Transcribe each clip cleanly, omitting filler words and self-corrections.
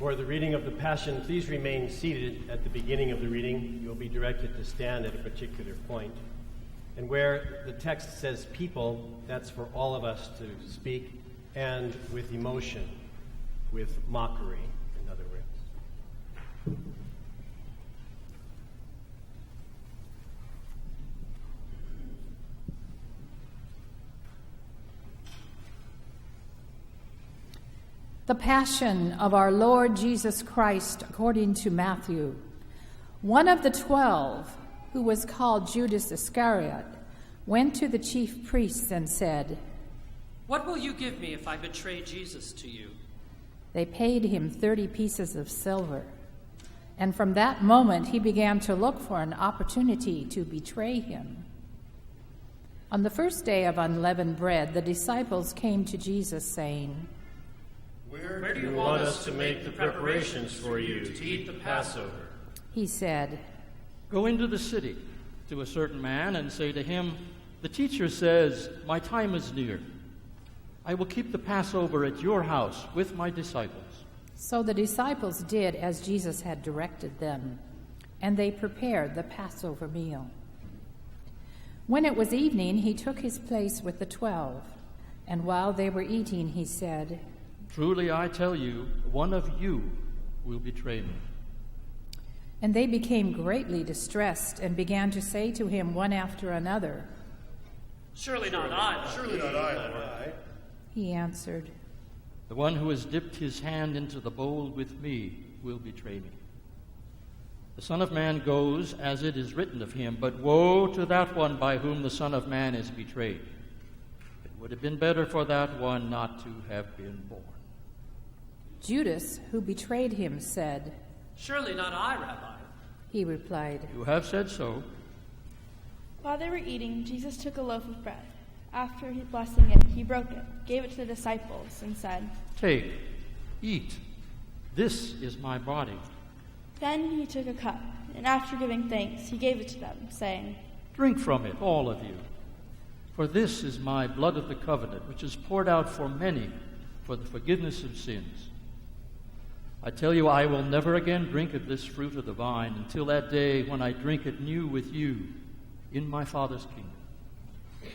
for the reading of the Passion, please remain seated at the beginning of the reading. You'll be directed to stand at a particular point. And where the text says people, that's for all of us to speak, and with emotion, with mockery, in other words. The Passion of our Lord Jesus Christ according to Matthew. One of the 12, who was called Judas Iscariot, went to the chief priests and said, "What will you give me if I betray Jesus to you?" They paid him 30 pieces of silver. And from that moment he began to look for an opportunity to betray him. On the first day of unleavened bread, the disciples came to Jesus saying, Where do you want us to make the preparations for you to eat the Passover? He said, Go into the city to a certain man and say to him, The teacher says, My time is near. I will keep the Passover at your house with my disciples. So the disciples did as Jesus had directed them, and they prepared the Passover meal. When it was evening, he took his place with the 12, and while they were eating, he said, Truly I tell you, one of you will betray me. And they became greatly distressed and began to say to him one after another, Surely not I. Surely not I, Lord. He answered, The one who has dipped his hand into the bowl with me will betray me. The Son of Man goes as it is written of him, but woe to that one by whom the Son of Man is betrayed. It would have been better for that one not to have been born. Judas, who betrayed him, said, Surely not I, Rabbi. He replied, You have said so. While they were eating, Jesus took a loaf of bread. After blessing it, he broke it, gave it to the disciples, and said, Take, eat. This is my body. Then he took a cup, and after giving thanks, he gave it to them, saying, Drink from it, all of you. For this is my blood of the covenant, which is poured out for many for the forgiveness of sins. I tell you, I will never again drink of this fruit of the vine until that day when I drink it new with you in my Father's kingdom.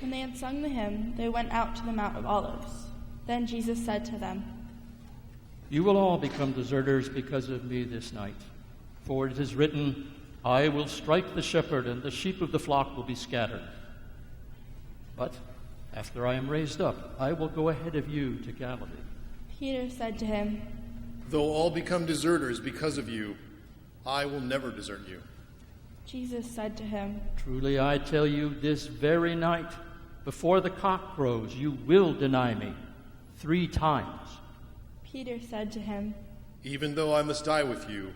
When they had sung the hymn, they went out to the Mount of Olives. Then Jesus said to them, You will all become deserters because of me this night. For it is written, I will strike the shepherd, and the sheep of the flock will be scattered. But after I am raised up, I will go ahead of you to Galilee. Peter said to him, Though all become deserters because of you, I will never desert you. Jesus said to him, Truly I tell you, this very night, before the cock crows, you will deny me 3 times. Peter said to him, Even though I must die with you,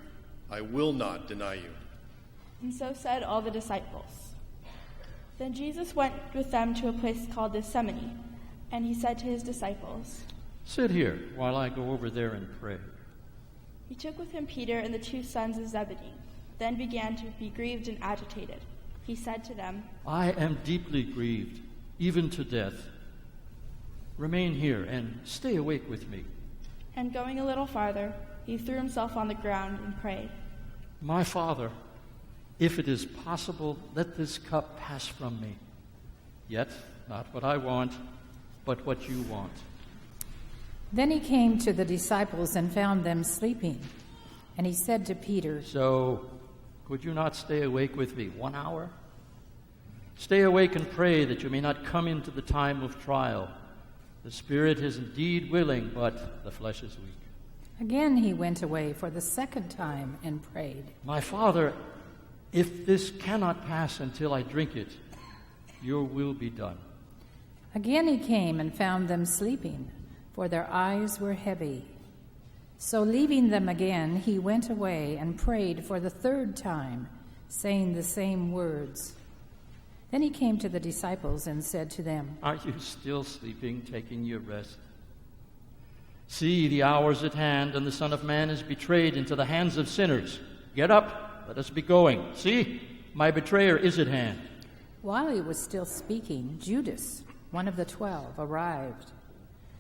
I will not deny you. And so said all the disciples. Then Jesus went with them to a place called Gethsemane, and he said to his disciples, Sit here while I go over there and pray. He took with him Peter and the 2 sons of Zebedee, then began to be grieved and agitated. He said to them, I am deeply grieved, even to death. Remain here and stay awake with me. And going a little farther, he threw himself on the ground and prayed, My Father, if it is possible, let this cup pass from me. Yet not what I want, but what you want. Then he came to the disciples and found them sleeping. And he said to Peter, So, could you not stay awake with me 1 hour? Stay awake and pray that you may not come into the time of trial. The spirit is indeed willing, but the flesh is weak. Again he went away for the 2nd time and prayed, My Father, if this cannot pass until I drink it, your will be done. Again he came and found them sleeping, for their eyes were heavy. So leaving them again, he went away and prayed for the 3rd time, saying the same words. Then he came to the disciples and said to them, Are you still sleeping, taking your rest? See, the hour is at hand, and the Son of Man is betrayed into the hands of sinners. Get up, let us be going. See, my betrayer is at hand. While he was still speaking, Judas, one of the 12, arrived.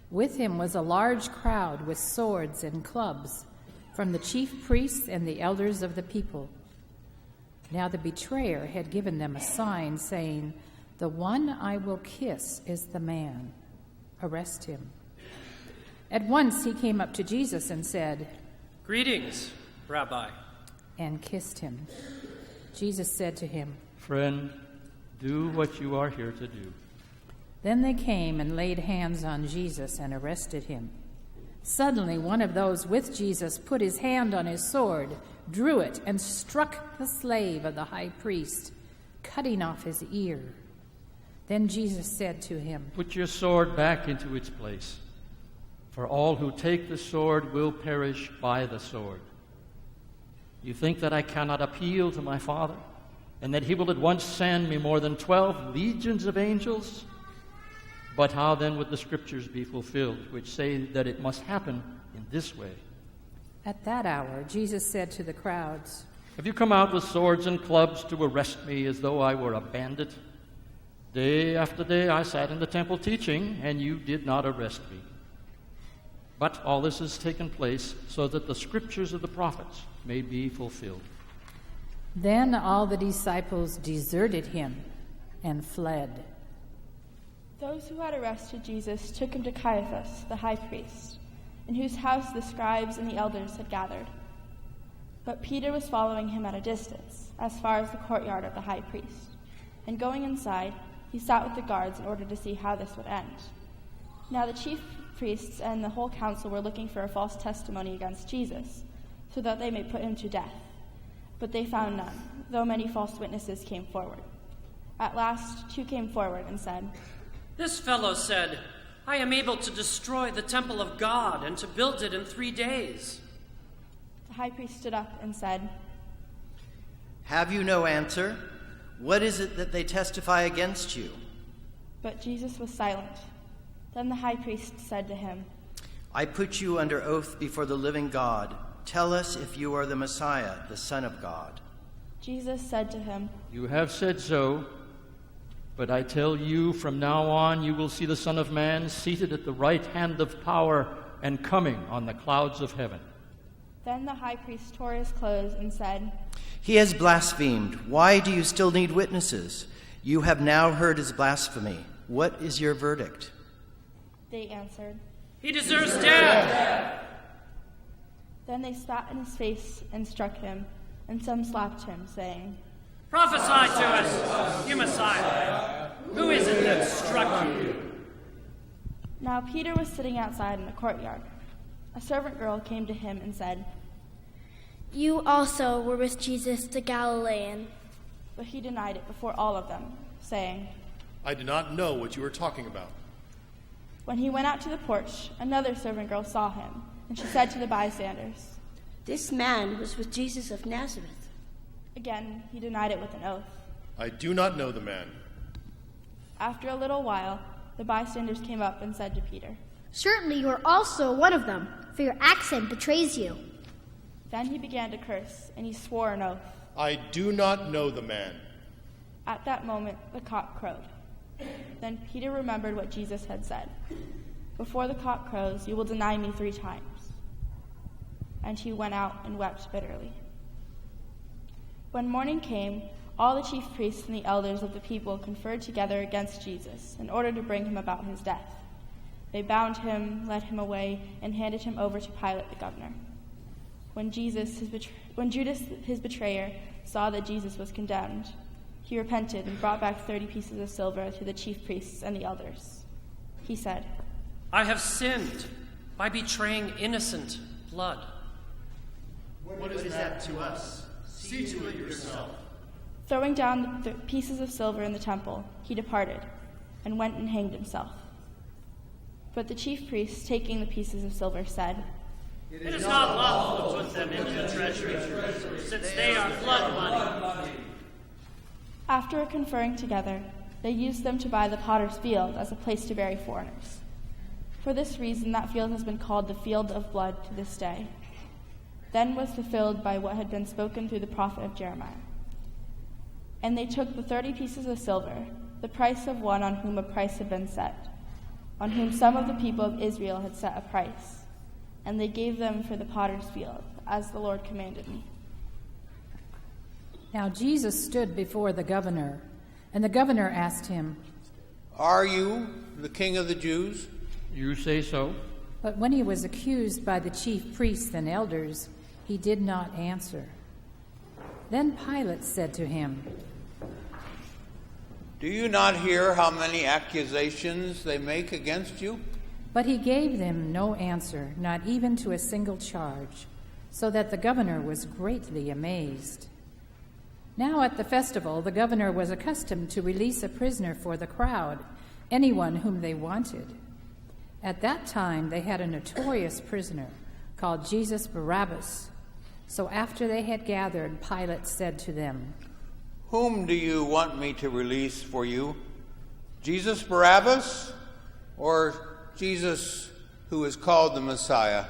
With him was a large crowd with swords and clubs. from the chief priests and the elders of the people. Now the betrayer had given them a sign, saying, "The one I will kiss is the man. Arrest him." At once he came up to Jesus and said, "Greetings, Rabbi," and kissed him. Jesus said to him, "Friend, do what you are here to do." Then they came and laid hands on Jesus and arrested him. Suddenly one of those with Jesus put his hand on his sword, drew it, and struck the slave of the high priest, cutting off his ear. Then Jesus said to him, "Put your sword back into its place, for all who take the sword will perish by the sword. You think that I cannot appeal to my Father, and that he will at once send me more than 12 legions of angels? But how then would the Scriptures be fulfilled, which say that it must happen in this way?" At that hour Jesus said to the crowds, "Have you come out with swords and clubs to arrest me as though I were a bandit? Day after day I sat in the temple teaching, and you did not arrest me. But all this has taken place so that the Scriptures of the prophets may be fulfilled." Then all the disciples deserted him and fled. Those who had arrested Jesus took him to Caiaphas, the high priest, in whose house the scribes and the elders had gathered. But Peter was following him at a distance, as far as the courtyard of the high priest. And going inside, he sat with the guards in order to see how this would end. Now the chief priests and the whole council were looking for a false testimony against Jesus, so that they may put him to death. But they found none, though many false witnesses came forward. At last 2 came forward and said, "This fellow said, 'I am able to destroy the temple of God and to build it in 3 days.'" The high priest stood up and said, "Have you no answer? What is it that they testify against you?" But Jesus was silent. Then the high priest said to him, "I put you under oath before the living God. Tell us if you are the Messiah, the Son of God." Jesus said to him, "You have said so. But I tell you, from now on you will see the Son of Man seated at the right hand of power and coming on the clouds of heaven." Then the high priest tore his clothes and said, "He has blasphemed. Why do you still need witnesses? You have now heard his blasphemy. What is your verdict?" They answered, "He deserves death." Then they spat in his face and struck him, and some slapped him, saying, "Prophesy to us, you Messiah. Who is it that struck you?" Now Peter was sitting outside in the courtyard. A servant girl came to him and said, "You also were with Jesus the Galilean." But he denied it before all of them, saying, I do not know what you are talking about. When he went out to the porch, another servant girl saw him, and she said to the bystanders, "This man was with Jesus of Nazareth." Again, he denied it with an oath. I do not know the man. After a little while, the bystanders came up and said to Peter, "Certainly you are also one of them, for your accent betrays you." Then he began to curse, and he swore an oath. I do not know the man. At that moment, the cock crowed. Then Peter remembered what Jesus had said, "Before the cock crows, you will deny me 3 times." And he went out and wept bitterly. When morning came, all the chief priests and the elders of the people conferred together against Jesus in order to bring him about his death. They bound him, led him away, and handed him over to Pilate the governor. When Judas, his betrayer, saw that Jesus was condemned, he repented and brought back 30 pieces of silver to the chief priests and the elders. He said, "I have sinned by betraying innocent blood." What is that to us? See to it yourself. Throwing down the pieces of silver in the temple, he departed and went and hanged himself. But the chief priests, taking the pieces of silver, said, "It is not lawful to put them into the treasury, since they are blood money." After conferring together, they used them to buy the potter's field as a place to bury foreigners. For this reason, that field has been called the Field of Blood to this day. Then was fulfilled by what had been spoken through the prophet of Jeremiah. And they took the 30 pieces of silver, the price of one on whom a price had been set, on whom some of the people of Israel had set a price, and they gave them for the potter's field, as the Lord commanded me." Now Jesus stood before the governor, and the governor asked him, "Are you the king of the Jews?" You say so. But when he was accused by the chief priests and elders, he did not answer. Then Pilate said to him, "Do you not hear how many accusations they make against you?" But he gave them no answer, not even to a single charge, so that the governor was greatly amazed. Now at the festival, the governor was accustomed to release a prisoner for the crowd, anyone whom they wanted. At that time, they had a notorious prisoner called Jesus Barabbas. So after they had gathered, Pilate said to them, "Whom do you want me to release for you? Jesus Barabbas or Jesus who is called the Messiah?"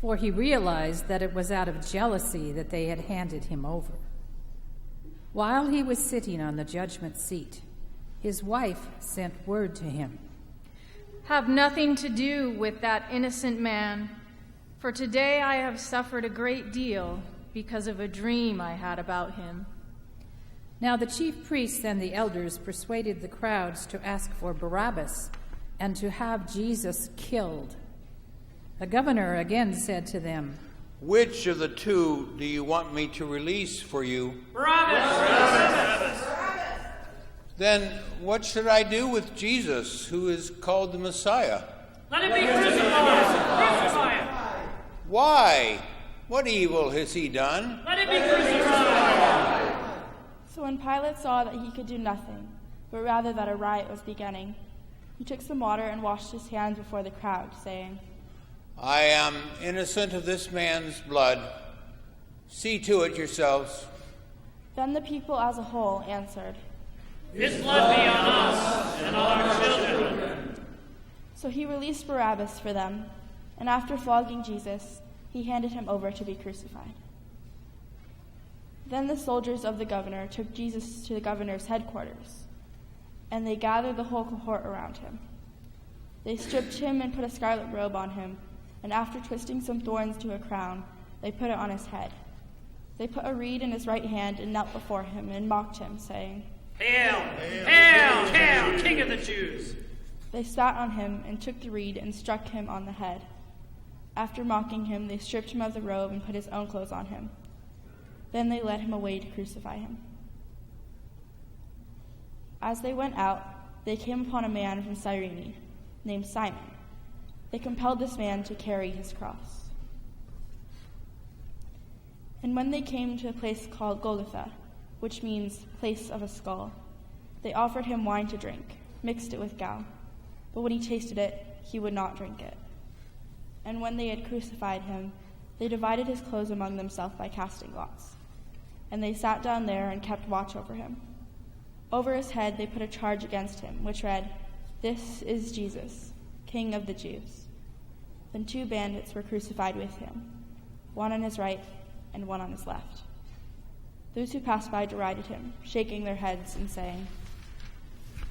For he realized that it was out of jealousy that they had handed him over. While he was sitting on the judgment seat, his wife sent word to him, "Have nothing to do with that innocent man, for today I have suffered a great deal because of a dream I had about him." Now the chief priests and the elders persuaded the crowds to ask for Barabbas and to have Jesus killed. The governor again said to them, "Which of the two do you want me to release for you?" Barabbas! "Then what should I do with Jesus who is called the Messiah?" Let him be crucified! Crucify him! "Why? What evil has he done?" Let him be crucified! So when Pilate saw that he could do nothing, but rather that a riot was beginning, he took some water and washed his hands before the crowd, saying, "I am innocent of this man's blood. See to it yourselves." Then the people as a whole answered, His blood be on us and on our children. So he released Barabbas for them, and after flogging Jesus, he handed him over to be crucified. Then the soldiers of the governor took Jesus to the governor's headquarters, and they gathered the whole cohort around him. They stripped him and put a scarlet robe on him, and after twisting some thorns to a crown, they put it on his head. They put a reed in his right hand and knelt before him and mocked him, saying, Hail! Hail! Hail! King of the Jews! They spat on him and took the reed and struck him on the head. After mocking him, they stripped him of the robe and put his own clothes on him. Then they led him away to crucify him. As they went out, they came upon a man from Cyrene named Simon. They compelled this man to carry his cross. And when they came to a place called Golgotha, which means place of a skull, they offered him wine to drink, mixed it with gall. But when he tasted it, he would not drink it. And when they had crucified him, they divided his clothes among themselves by casting lots. And they sat down there and kept watch over him. Over his head they put a charge against him, which read, "This is Jesus, King of the Jews." Then 2 bandits were crucified with him, one on his right and one on his left. Those who passed by derided him, shaking their heads and saying,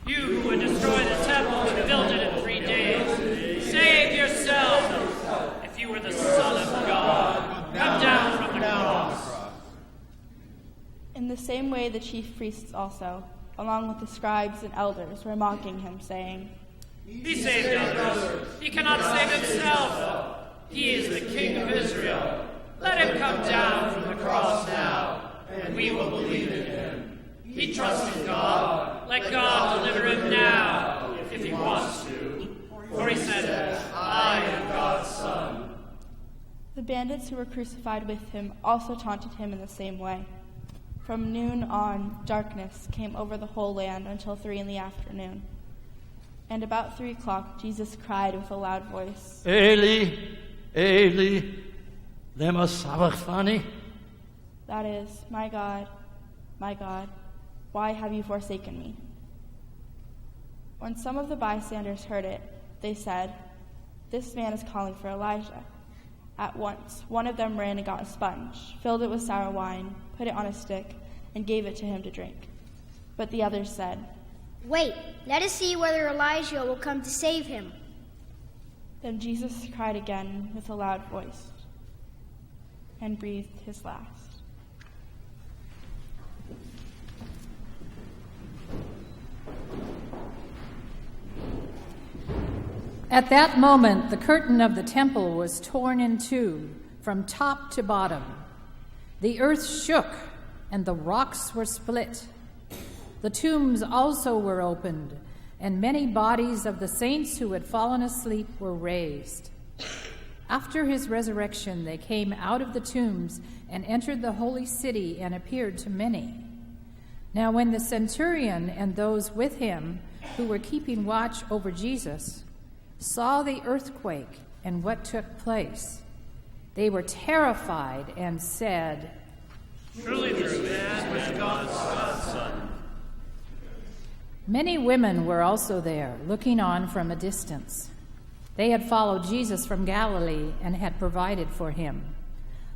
You who would destroy the temple and build it in 3 days, save yourself! If you were the Son of God, come down from the cross. In the same way the chief priests also, along with the scribes and elders, were mocking him, saying, He saved others. He cannot save himself. He is the King of Israel. Let him come down from the cross now, and we will believe in him. He trusts in God. Let God deliver him now, if he wants to. For he said, I am God's Son. The bandits who were crucified with him also taunted him in the same way. From noon on, darkness came over the whole land until 3 p.m. And about 3 o'clock, Jesus cried with a loud voice, Eli, Eli, lema sabachthani? That is, my God, why have you forsaken me? When some of the bystanders heard it, they said, This man is calling for Elijah. At once, one of them ran and got a sponge, filled it with sour wine, put it on a stick, and gave it to him to drink. But the others said, Wait, let us see whether Elijah will come to save him. Then Jesus cried again with a loud voice, and breathed his last. At that moment, the curtain of the temple was torn in two from top to bottom. The earth shook, and the rocks were split. The tombs also were opened, and many bodies of the saints who had fallen asleep were raised. After his resurrection, they came out of the tombs and entered the holy city and appeared to many. Now when the centurion and those with him who were keeping watch over Jesus saw the earthquake and what took place, they were terrified and said, "Truly this man was God's Son." Many women were also there, looking on from a distance. They had followed Jesus from Galilee and had provided for him.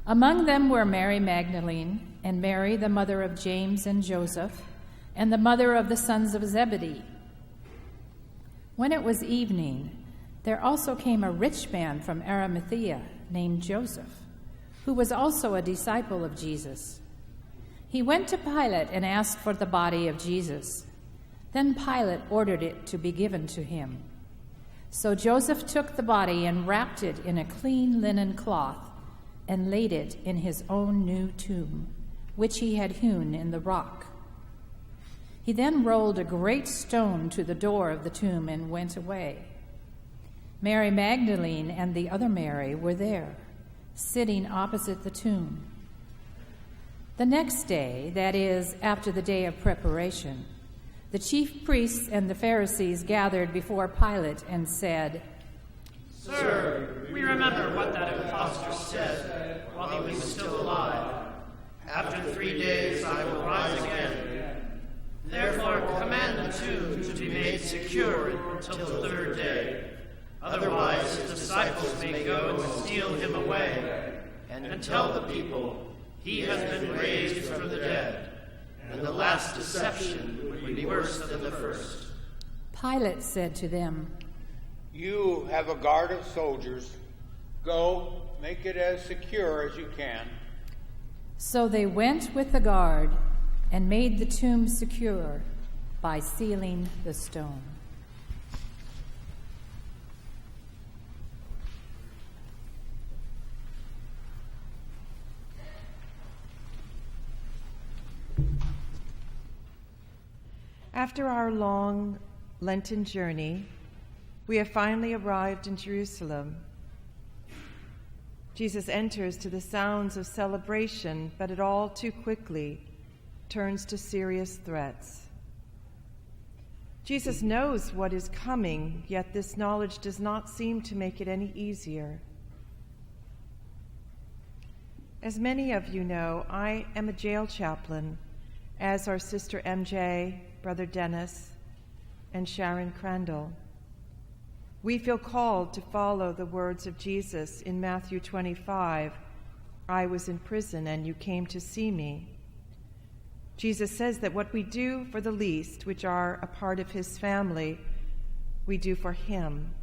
Among them were Mary Magdalene, and Mary, the mother of James and Joseph, and the mother of the sons of Zebedee. When it was evening, there also came a rich man from Arimathea named Joseph, who was also a disciple of Jesus. He went to Pilate and asked for the body of Jesus. Then Pilate ordered it to be given to him. So Joseph took the body and wrapped it in a clean linen cloth and laid it in his own new tomb, which he had hewn in the rock. He then rolled a great stone to the door of the tomb and went away. Mary Magdalene and the other Mary were there, sitting opposite the tomb. The next day, that is, after the day of preparation, the chief priests and the Pharisees gathered before Pilate and said, "Sir, we remember what that impostor said while he was still alive. After 3 days I will rise again. Therefore command the tomb to be made secure until the 3rd day. Otherwise his disciples may go and steal him away and tell the people he has been raised from the dead. And the last deception would be worse than the first." Pilate said to them, "You have a guard of soldiers. Go, make it as secure as you can." So they went with the guard and made the tomb secure by sealing the stone. After our long Lenten journey, we have finally arrived in Jerusalem. Jesus enters to the sounds of celebration, but it all too quickly turns to serious threats. Jesus knows what is coming, yet this knowledge does not seem to make it any easier. As many of you know, I am a jail chaplain, as are Sister MJ, Brother Dennis, and Sharon Crandall. We feel called to follow the words of Jesus in Matthew 25, "I was in prison and you came to see me." Jesus says that what we do for the least, which are a part of his family, we do for him.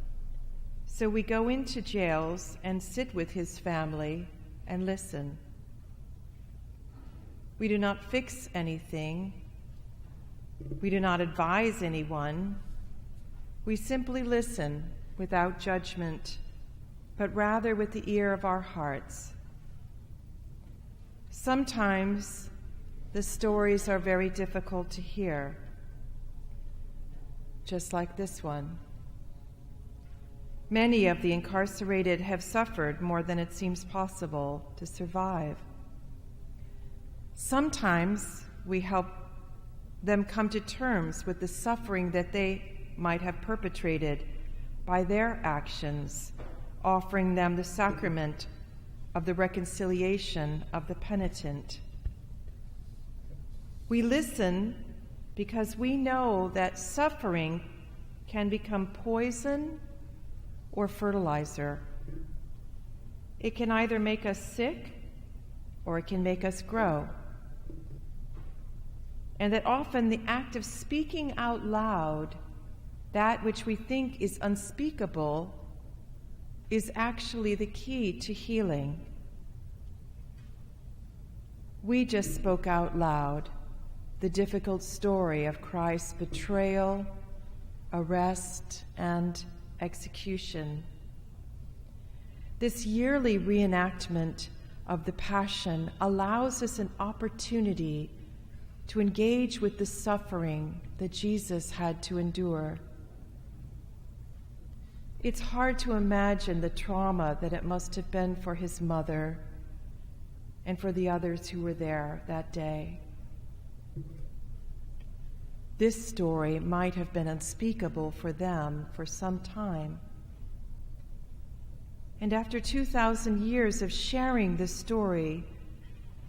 So we go into jails and sit with his family and listen. We do not fix anything. We do not advise anyone. We simply listen without judgment, but rather with the ear of our hearts. Sometimes the stories are very difficult to hear, just like this one. Many of the incarcerated have suffered more than it seems possible to survive. Sometimes we help them come to terms with the suffering that they might have perpetrated by their actions, offering them the sacrament of the reconciliation of the penitent. We listen because we know that suffering can become poison or fertilizer. It can either make us sick or it can make us grow. And that often the act of speaking out loud that which we think is unspeakable is actually the key to healing. We just spoke out loud the difficult story of Christ's betrayal, arrest, and execution. This yearly reenactment of the Passion allows us an opportunity to engage with the suffering that Jesus had to endure. It's hard to imagine the trauma that it must have been for his mother and for the others who were there that day. This story might have been unspeakable for them for some time. And after 2,000 years of sharing this story,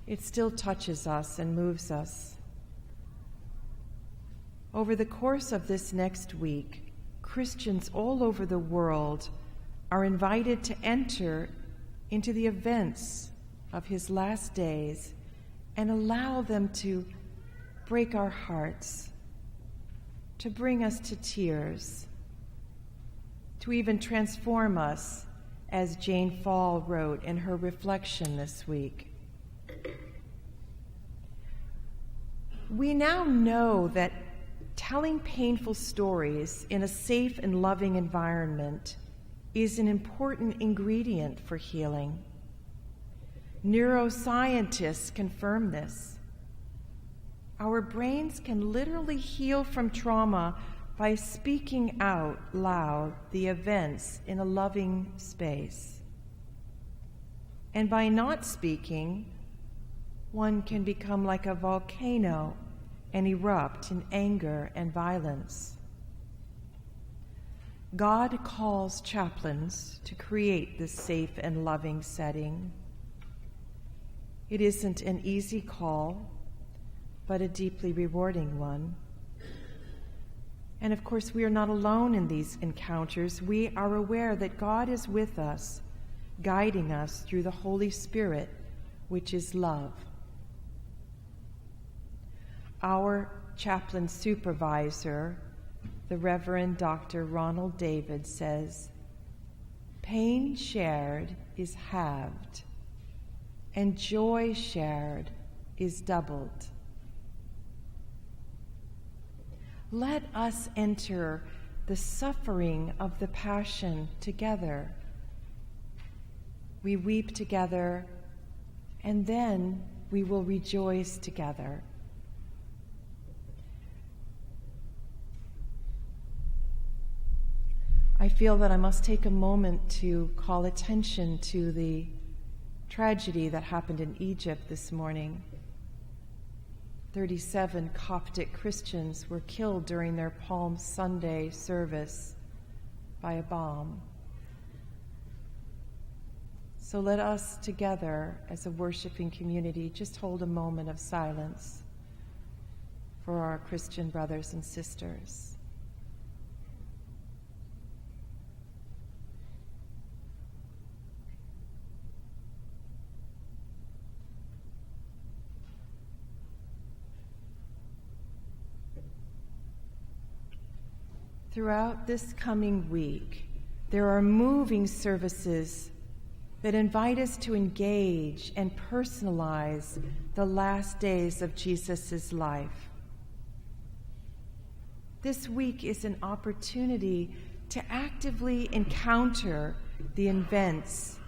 it still touches us and moves us. Over the course of this next week, Christians all over the world are invited to enter into the events of his last days and allow them to break our hearts, to bring us to tears, to even transform us, as Jane Fall wrote in her reflection this week. We now know that telling painful stories in a safe and loving environment is an important ingredient for healing. Neuroscientists confirm this. Our brains can literally heal from trauma by speaking out loud the events in a loving space. And by not speaking, one can become like a volcano and erupt in anger and violence. God calls chaplains to create this safe and loving setting. It isn't an easy call, but a deeply rewarding one. And of course, we are not alone in these encounters. We are aware that God is with us, guiding us through the Holy Spirit, which is love. Our chaplain supervisor, the Reverend Dr. Ronald David, says, "Pain shared is halved, and joy shared is doubled." Let us enter the suffering of the Passion together. We weep together, and then we will rejoice together. I feel that I must take a moment to call attention to the tragedy that happened in Egypt this morning. 37 Coptic Christians were killed during their Palm Sunday service by a bomb. So let us together as a worshiping community just hold a moment of silence for our Christian brothers and sisters. Throughout this coming week, there are moving services that invite us to engage and personalize the last days of Jesus' life. This week is an opportunity to actively encounter the events,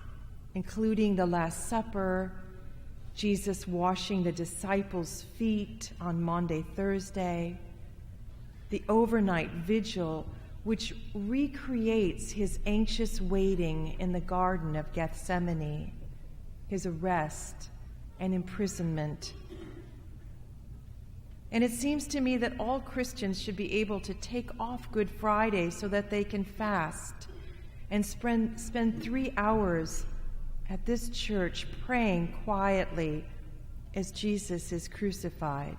including the Last Supper, Jesus washing the disciples' feet on Maundy Thursday, the overnight vigil, which recreates his anxious waiting in the Garden of Gethsemane, his arrest and imprisonment. And it seems to me that all Christians should be able to take off Good Friday so that they can fast and spend 3 hours at this church praying quietly as Jesus is crucified.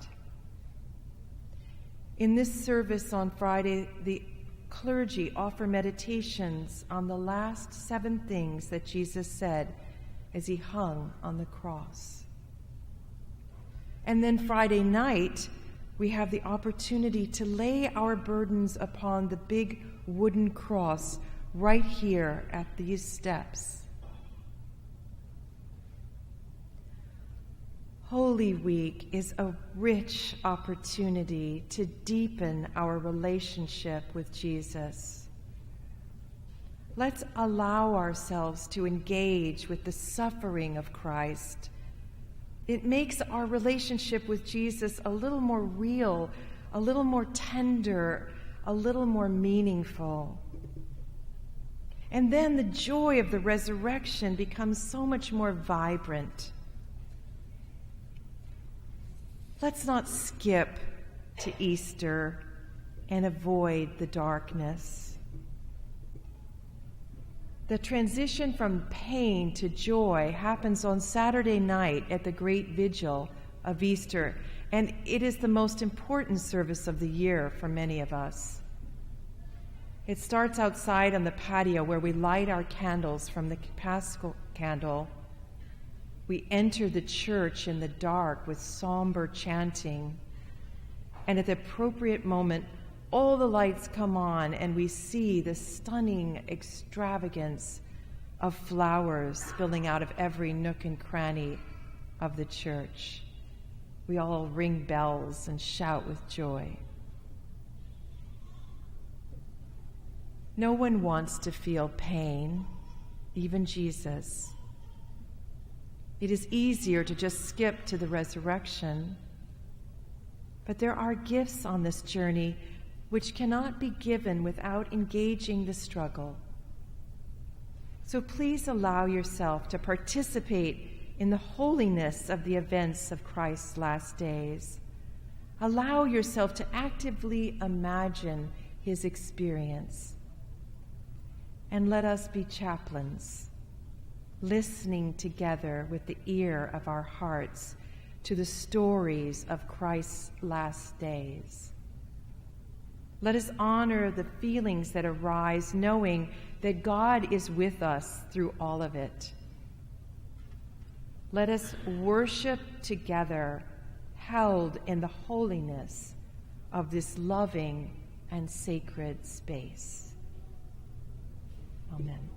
In this service on Friday, the clergy offer meditations on the last 7 things that Jesus said as he hung on the cross. And then Friday night, we have the opportunity to lay our burdens upon the big wooden cross right here at these steps. Holy Week is a rich opportunity to deepen our relationship with Jesus. Let's allow ourselves to engage with the suffering of Christ. It makes our relationship with Jesus a little more real, a little more tender, a little more meaningful. And then the joy of the resurrection becomes so much more vibrant. Let's not skip to Easter and avoid the darkness. The transition from pain to joy happens on Saturday night at the great vigil of Easter, and it is the most important service of the year for many of us. It starts outside on the patio where we light our candles from the Paschal candle. We enter the church in the dark with somber chanting, and at the appropriate moment, all the lights come on and we see the stunning extravagance of flowers spilling out of every nook and cranny of the church. We all ring bells and shout with joy. No one wants to feel pain, even Jesus. It is easier to just skip to the resurrection, but there are gifts on this journey which cannot be given without engaging the struggle. So please allow yourself to participate in the holiness of the events of Christ's last days. Allow yourself to actively imagine his experience. And let us be chaplains, listening together with the ear of our hearts to the stories of Christ's last days. Let us honor the feelings that arise, knowing that God is with us through all of it. Let us worship together, held in the holiness of this loving and sacred space. Amen.